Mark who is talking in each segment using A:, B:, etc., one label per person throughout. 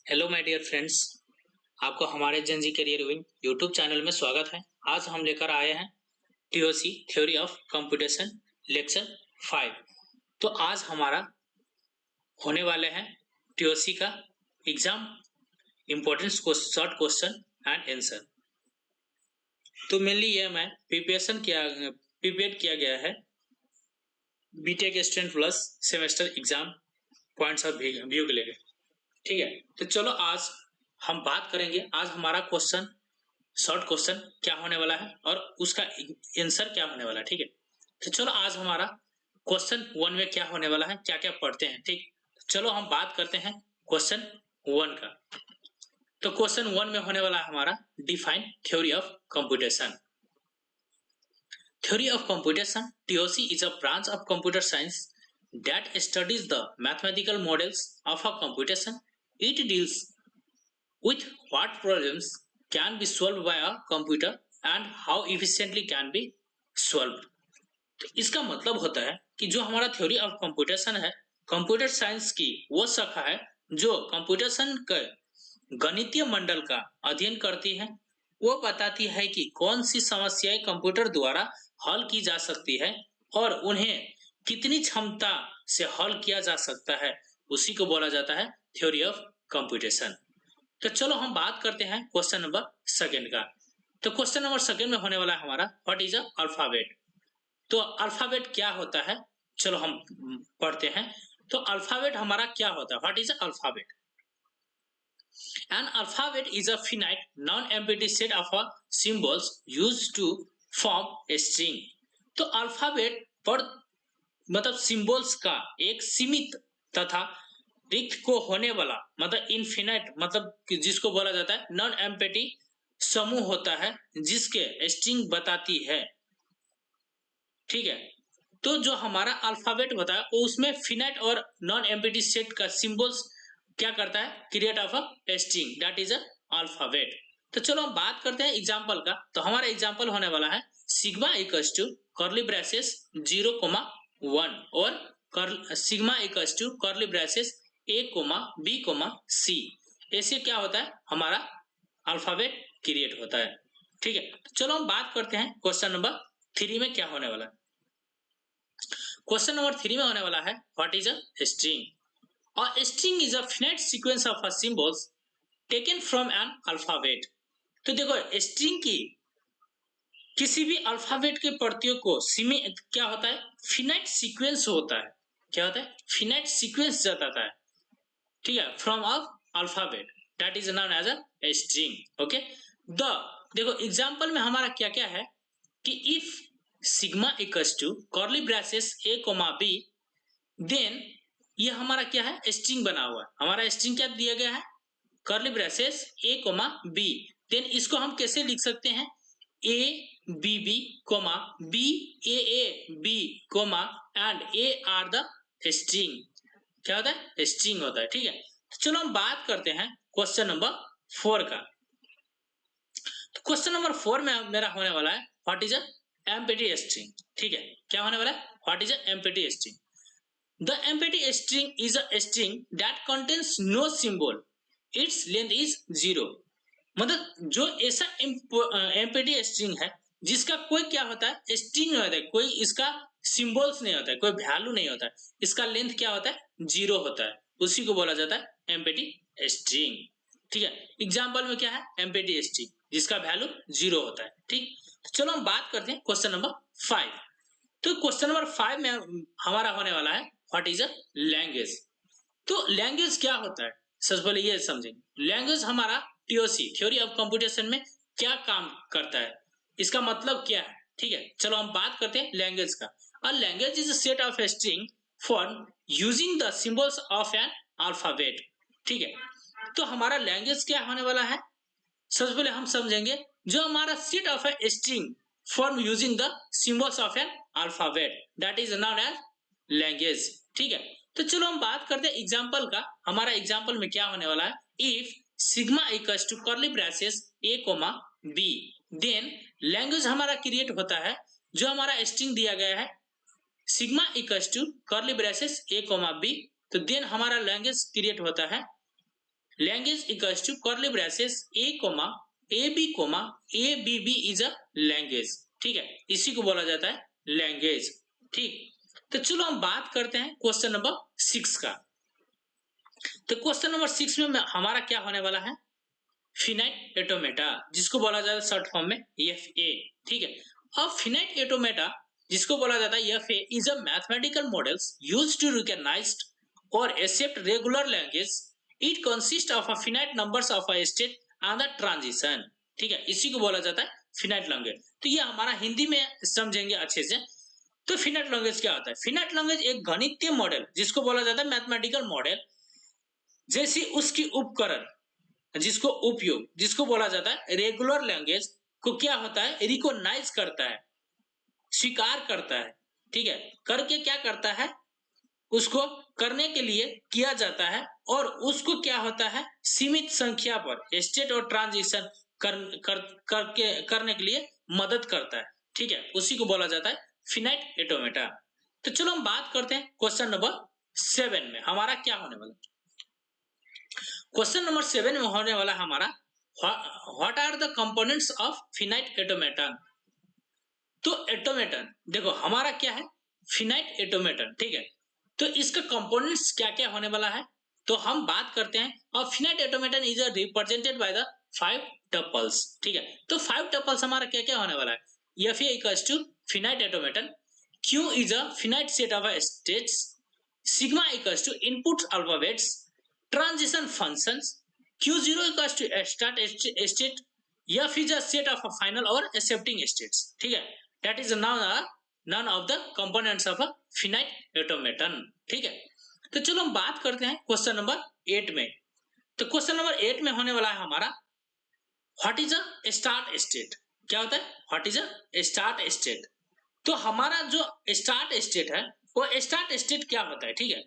A: Hello my dear friends, आपको हमारे जनजी करियर विंग यूट्यूब चैनल में स्वागत है। आज हम लेकर आए हैं TOC theory of computation lecture 5। तो आज हमारा होने वाले हैं टीओसी का एग्जाम इम्पोर्टेंस को शॉर्ट क्वेश्चन एंड आंसर। तो मेनली यह मैं प्रिपेयर किया गया है BTech student plus semester exam points of view के लेकर। ठीक है, तो चलो आज हम बात करेंगे। आज हमारा क्वेश्चन शॉर्ट क्वेश्चन क्या होने वाला है और उसका आंसर क्या होने वाला है। ठीक है, तो चलो आज हमारा क्वेश्चन 1 में क्या होने वाला है, क्या क्या पढ़ते हैं। ठीक, चलो हम बात करते हैं क्वेश्चन 1 का। तो क्वेश्चन 1 में होने वाला है हमारा define theory of computation. Theory of computation (TOC) is a branch of computer science that studies the mathematical models of a computation. It deals with what problems can be solved by a computer and how efficiently can be solved. तो इसका मतलब होता है कि जो हमारा theory of computation है, computer science की वो शाखा है जो कंप्यूटेशन के गणितीय मंडल का अध्ययन करती है। वो बताती है कि कौन सी समस्याएं कंप्यूटर द्वारा हल की जा सकती है और उन्हें कितनी क्षमता से हल किया जा सकता है, उसी को बोला जाता है थ्योरी ऑफ कंप्यूटेशन। तो चलो हम बात करते हैं क्वेश्चन नंबर 2 का। तो क्वेश्चन नंबर 2 में होने वाला है हमारा व्हाट इज अ अल्फाबेट। तो अल्फाबेट क्या होता है, चलो हम पढ़ते हैं। तो अल्फाबेट हमारा क्या होता है, what is a alphabet. An alphabet is a finite, non-empty set of symbols used to form a string. तो अल्फाबेट पर मतलब सिंबल्स का एक सीमित तथा रिक्त को होने वाला मतलब इनफिनाइट मतलब जिसको बोला जाता है नॉन एम्प्टी समूह होता है जिसके स्ट्रिंग बताती है। ठीक है, तो जो हमारा अल्फाबेट होता है वो उसमें फिनाइट और नॉन एम्प्टी सेट का सिंबल्स क्या करता है, create of a string, that is a alphabet. तो चलो हम बात करते हैं एग्जांपल का। तो हमारा एग्जांपल होने वाला है sigma equals to curly braces 0,1 और sigma equals to curly braces a,b,c। ऐसे क्या होता है, हमारा अल्फाबेट क्रिएट होता है। ठीक है, तो चलो हम बात करते हैं क्वेश्चन नंबर 3 में क्या होने वाला है। क्वेश्चन नंबर 3 में होने वाला है what is a string. A string is a finite sequence of symbols taken from an alphabet. तो देखो स्ट्रिंग की किसी भी अल्फाबेट के प्रतियों को सीमित क्या होता है, फिनाइट सीक्वेंस होता है। क्या होता है, फिनाइट सीक्वेंस जताता है। ठीक है, from of alphabet that is known as a string. Okay, the देखो एग्जांपल में हमारा क्या क्या है कि if sigma equals to curly braces a,b then ये हमारा क्या है, स्ट्रिंग बना हुआ है। हमारा स्ट्रिंग क्या दिया गया है, कर्ली ब्रेसेस a,b। देन इसको हम कैसे लिख सकते हैं, a,b,b, b,a,a,b, and a are the string. क्या होता है, स्ट्रिंग होता है। ठीक है, तो चलो हम बात करते हैं क्वेश्चन नंबर 4 का। तो क्वेश्चन नंबर 4 में मेरा होने वाला है what is a empty string. ठीक है, क्या होने वाला है, what is a empty string. The empty string is a string that contains no symbol. Its length is 0. मतलब जो ऐसा empty string है जिसका कोई क्या होता है, स्ट्रिंग नहीं होता है, कोई इसका सिंबल्स नहीं होता है, कोई वैल्यू नहीं होता है, इसका लेंथ क्या होता है, 0 होता है, उसी को बोला जाता है empty string। ठीक है, एग्जाम्पल में क्या है, empty string जिसका वैल्यू 0 होता है। ठीक, तो चलो हम बात करते हैं क्वेश्चन नंबर 5। तो क्वेश्चन नंबर 5 में हमारा होने वाला है व्हाट इज अ लैंग्वेज। तो लैंग्वेज क्या होता है, सबसे पहले ये समझेंगे। लैंग्वेज हमारा टीओसी थ्योरी ऑफ कंप्यूटेशन में क्या काम करता है, इसका मतलब क्या है। ठीक है, चलो हम बात करते हैं लैंग्वेज का। A language is a set of string form using the symbols of an alphabet. ठीक है, तो हमारा लैंग्वेज क्या होने वाला है, सबसे पहले हम समझेंगे जो हमारा set of a string form using the symbols of an alphabet that is known as language. ठीक है, तो चलो हम बात करते हैं एग्जांपल का। हमारा एग्जांपल में क्या होने वाला है, if sigma equals to curly braces a,b then language हमारा क्रिएट होता है जो हमारा स्ट्रिंग दिया गया है sigma equals to curly braces a,b। तो देन हमारा लैंग्वेज क्रिएट होता है language equals to curly braces a comma a b comma a b b is a language. ठीक है, इसी को बोला जाता है लैंग्वेज। ठीक, तो चलो हम बात करते हैं क्वेश्चन नंबर 6 का। तो क्वेश्चन नंबर 6 में हमारा क्या होने वाला है, फिनाइट एटोमेटा, जिसको बोला जाता है शॉर्ट फॉर्म में एफ ए। ठीक है, अब फिनाइट एटोमेटा जिसको बोला जाता है F A is a mathematical models used to recognise और accept regular language. It consist of a finite numbers of a state and the transition. ठीक है, इसी को बोला जाता है फिनाइट लैंग्वेज। तो ये हमारा हिंदी में समझेंगे अच्छे से। तो फिनाइट लैंग्वेज क्या होता है? फिनाइट लैंग्वेज एक गणितीय मॉडल जिसको बोला जाता है मैथमेटिकल मॉडल, जैसी उसकी उपकरण जिसको उपयोग जिसको बोला जाता है रेगुलर लैंग्वेज को क्या होता है, रिकॉग्नाइज करता है, स्वीकार करता है। ठीक है, करके क्या करता है, उसको करने के लिए किया जाता है और उसको क्या होता है, सीमित संख्या पर स्टेट और ट्रांजिशन करने के लिए मदद करता है। ठीक है, उसी को बोला जाता है फिनाइट एटोमेटा। तो चलो हम बात करते हैं क्वेश्चन नंबर 7 में हमारा क्या होने वाला। क्वेश्चन नंबर 7 में होने वाला हमारा what are the components of finite automaton. तो एटोमेटन देखो हमारा क्या है, फिनाइट एटोमेटन। ठीक है, तो इसका कंपोनेंट्स क्या क्या होने वाला है, तो हम बात करते हैं। और finite automaton is represented by the 5 tuples. ठीक है, तो 5 टपल्स हमारा क्या क्या होने वाला है, F equals to finite automaton, Q is a finite set of states, sigma equals to input alphabets, transition functions, q0 equals to start state, f is a set of a final or accepting states। ठीक है, that is none of the components of a finite automaton। ठीक है, तो चलो हम बात करते हैं क्वेश्चन नंबर 8 में। तो क्वेश्चन नंबर 8 में होने वाला है हमारा what is a start state. क्या होता है what is a start state. तो हमारा जो स्टार्ट स्टेट है वो स्टार्ट स्टेट क्या होता है। ठीक है,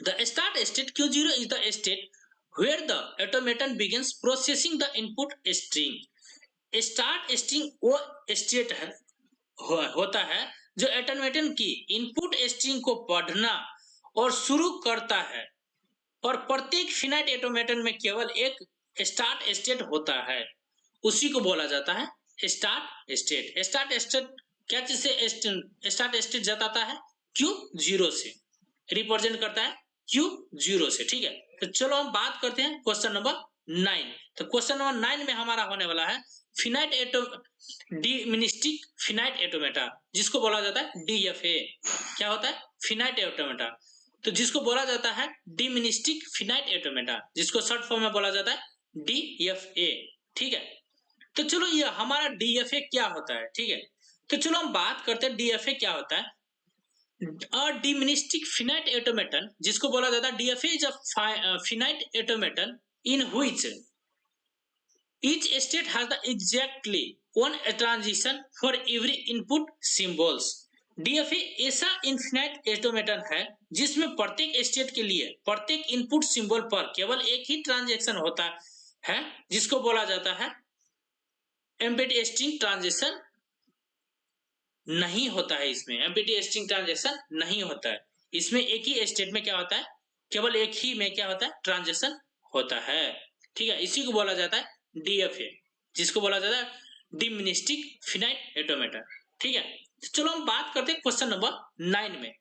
A: the start state q0 is the state where the automaton begins processing the input string। Start string वो स्टेट है होता है जो ऑटोमेटन की इनपुट स्ट्रिंग को पढ़ना और शुरू करता है, और प्रत्येक फिनाइट ऑटोमेटन में केवल एक स्टार्ट स्टेट होता है, उसी को बोला जाता है स्टार्ट स्टेट। स्टार्ट स्टेट क्या चीज से स्टार्ट स्टेट जताता है, q0 से रिप्रेजेंट करता है q0 से। ठीक है, तो चलो हम बात करते हैं क्वेश्चन नंबर 9। तो क्वेश्चन नंबर 9 में हमारा होने वाला है फिनाइट डिमिनिस्टिक फिनाइट एटोमेटा, जिसको बोला जाता है डीएफए। क्या होता है फिनाइट एटोमेटा, तो जिसको बोला जाता है डिमिनिस्टिक फिनाइट एटोमेटा, जिसको शॉर्ट फॉर्म में बोला जाता है डीएफए। ठीक है, तो चलो ये हमारा डीएफए क्या होता है। ठीक है, तो चलो हम बात करते हैं डीएफए क्या होता है। डिमिनिस्टिक फिनाइट ऑटोमेटन जिसको बोला जाता है DFA is a finite automaton in which each state has the exactly one transition for every input symbols। DFA ऐसा इनफिनाइट ऑटोमेटन है जिसमें प्रत्येक स्टेट के लिए प्रत्येक इनपुट सिंबल पर केवल एक ही ट्रांजैक्शन होता है, जिसको बोला जाता है एम्प्टी स्ट्रिंग ट्रांजिशन नहीं होता है। इसमें एम्प्टी स्ट्रिंग ट्रांजैक्शन नहीं होता है, इसमें एक ही स्टेट में क्या होता है, केवल एक ही में क्या होता है ट्रांजैक्शन होता है। ठीक है, इसी को बोला जाता है डीएफए, जिसको बोला जाता है डिमिनिस्टिक फिनाइट ऑटोमेटा। ठीक है, तो चलो हम बात करते हैं क्वेश्चन नंबर 9 में।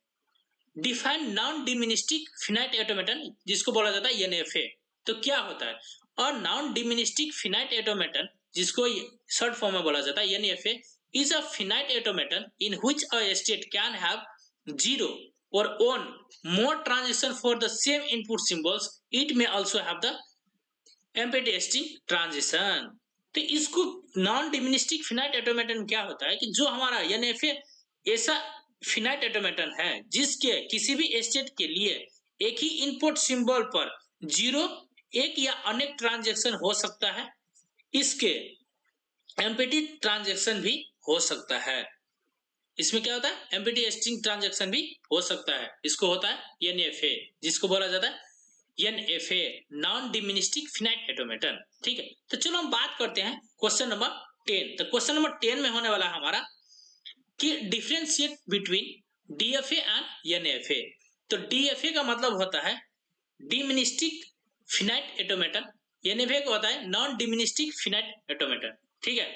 A: डिफाइन नॉन डिमिनिस्टिक फिनाइट ऑटोमेटन, जिसको बोला जाता है एनएफए। तो क्या होता है, और नॉन डिमिनिस्टिक फिनाइट ऑटोमेटन जिसको शॉर्ट फॉर्म में बोला जाता है NFA is a finite automaton in which a state can have 0 or 1 more transition for the same input symbols। It may also have the empty string transition। तो इसको non डिमिनिस्टिक finite automaton क्या होता है कि जो हमारा एनएफए ऐसा finite automaton है जिसके किसी भी स्टेट के लिए एक ही इनपुट सिंबल पर 0, 1 या अनेक ट्रांजैक्शन हो सकता है, इसके एम्प्टी ट्रांजैक्शन भी हो सकता है। इसमें क्या होता है एम्प्टी स्ट्रिंग ट्रांजैक्शन भी हो सकता है, इसको होता है एनएफए, जिसको बोला जाता है एनएफए नॉन डिमिनिस्टिक फिनाइट ऑटोमेटन। ठीक है, तो चलो हम बात करते हैं क्वेश्चन नंबर 10। तो क्वेश्चन नंबर 10 में होने वाला है हमारा कि differentiate between DFA and NFA. तो डीएफए का मतलब होता है डिमिनिस्टिक फिनाइट ऑटोमेटन, NFA क्या होता है, नॉन डिमिनिस्टिक फिनाइट ऑटोमेटन। ठीक है,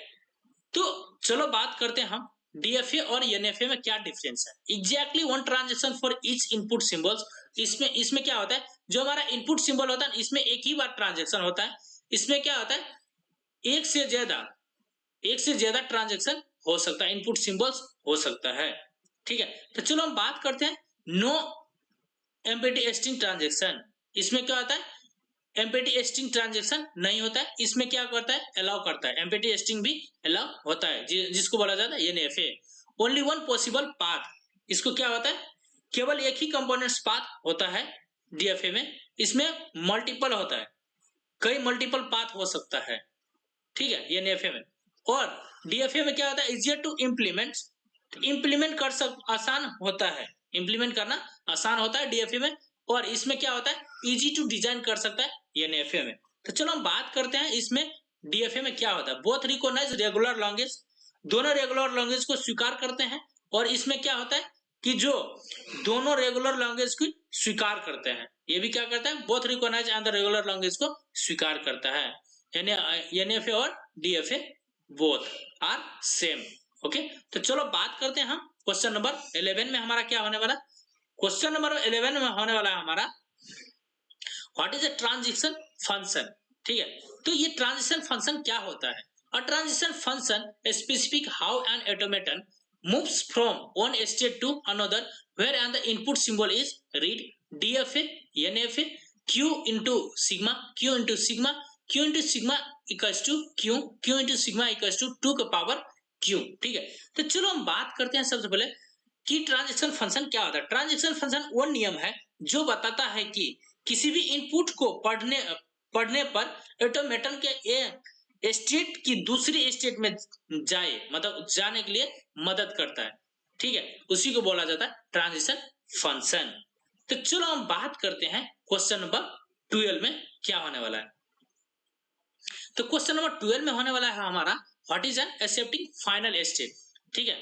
A: तो चलो बात करते हैं हम DFA और NFA में क्या डिफरेंस है। Exactly one transaction for each input symbols. इसमें क्या होता है, जो हमारा इनपुट सिंबल होता है इसमें एक ही बार ट्रांजेक्शन होता है। इसमें क्या होता है, एक से ज्यादा ट्रांजेक्शन हो सकता है, इनपुट सिंबल्स हो सकता है। ठीक है, तो चलो हम बात करते हैं नो एम्प्टी स्ट्रिंग ट्रांजेक्शन। इसमें क्या होता है, एम्प्टी स्ट्रिंग ट्रांजेक्शन नहीं होता है। इसमें क्या करता है, अलाउ करता है, एम्प्टी स्ट्रिंग भी अलाउ होता है, जिसको बोला जाता है NFA। Only one possible path, इसको क्या होता है, केवल एक ही कंपोनेंट्स पाथ होता है DFA में। इसमें मल्टीपल होता है, कई मल्टीपल पाथ हो सकता है। ठीक है, NFA में। और DFA में क्या होता है, इजियर टू इम्प्लीमेंट, इम्प्लीमेंट कर आसान होता है, इम्प्लीमेंट करना आसान होता है DFA में। और इसमें क्या होता है, इजी टू डिजाइन कर सकता है NFA में। तो चलो हम बात करते हैं इसमें DFA में क्या होता है। बोथ रिकॉग्नाइज रेगुलर लैंग्वेज, दोनों रेगुलर लैंग्वेज को स्वीकार करते हैं। और इसमें क्या होता है कि जो दोनों रेगुलर लैंग्वेज को स्वीकार करते हैं, ये भी क्या करता है, both recognize and the regular language को स्वीकार करता है। NFA और DFA both are same. Okay, तो चलो बात करते हैं हम क्वेश्चन नंबर 11 में हमारा क्या होने वाला। क्वेश्चन नंबर 11 में होने वाला है हमारा, what is a transition function. ठीक है, तो ये ट्रांजिशन फंक्शन क्या होता है। A transition function specific how an automaton moves from one state to another where and the input symbol is read, DFA, NFA, Q into sigma, Q into sigma, Q into sigma equals to Q, Q into sigma equals to 2 का power Q। ठीक है, तो चलो हम बात करते हैं सबसे पहले कि ट्रांजैक्शन फंक्शन क्या होता है। ट्रांजैक्शन फंक्शन वो नियम है जो बताता है कि किसी भी इनपुट को पढ़ने पर ऑटोमेटन के स्टेट की दूसरी स्टेट में जाए, मतलब जाने के लिए मदद करता है। ठीक है, उसी को बोला जाता है ट्रांजिशन फंक्शन। तो चलो हम बात करते हैं क्वेश्चन नंबर 12 में क्या होने वाला है। तो क्वेश्चन नंबर 12 में होने वाला है हमारा, what is an accepting final state. ठीक है,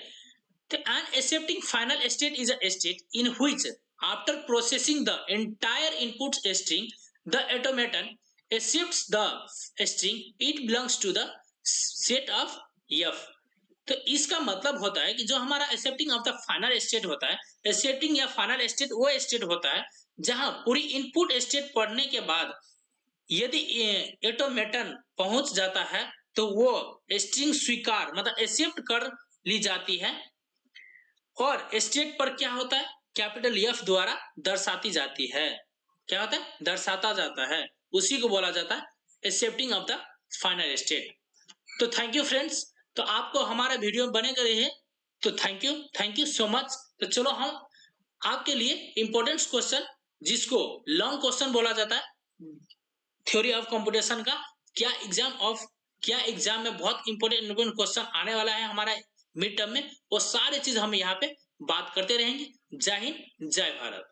A: तो an accepting final state is a state in which after processing the entire input string, the automaton accepts the string it belongs to the set of F। तो इसका मतलब होता है कि जो हमारा accepting of the final state होता है, एक्सेप्टिंग या फाइनल स्टेट वो स्टेट होता है जहां पूरी इनपुट स्टेट पढ़ने के बाद यदि ऑटोमेटन पहुंच जाता है तो वो स्ट्रिंग स्वीकार मतलब एक्सेप्ट कर ली जाती है और स्टेट पर क्या होता है, कैपिटल F द्वारा दर्शाती जाती है। क्या होता है, दर्शाता जाता है, उसी को बोला जाता है accepting of the final state. तो थैंक यू फ्रेंड्स, तो आपको हमारा वीडियो बने कर रही है, तो थैंक यू सो मच। तो चलो हम आपके लिए इंपॉर्टेंट क्वेश्चन, जिसको लॉन्ग क्वेश्चन बोला जाता है थ्योरी ऑफ कंप्यूटेशन का, क्या एग्जाम में बहुत इंपॉर्टेंट क्वेश्चन आने वाला है हमारा मिड टर्म में, वो सारी चीज हम यहाँ पे बात करते रहेंगे। जय हिंद, जय भारत।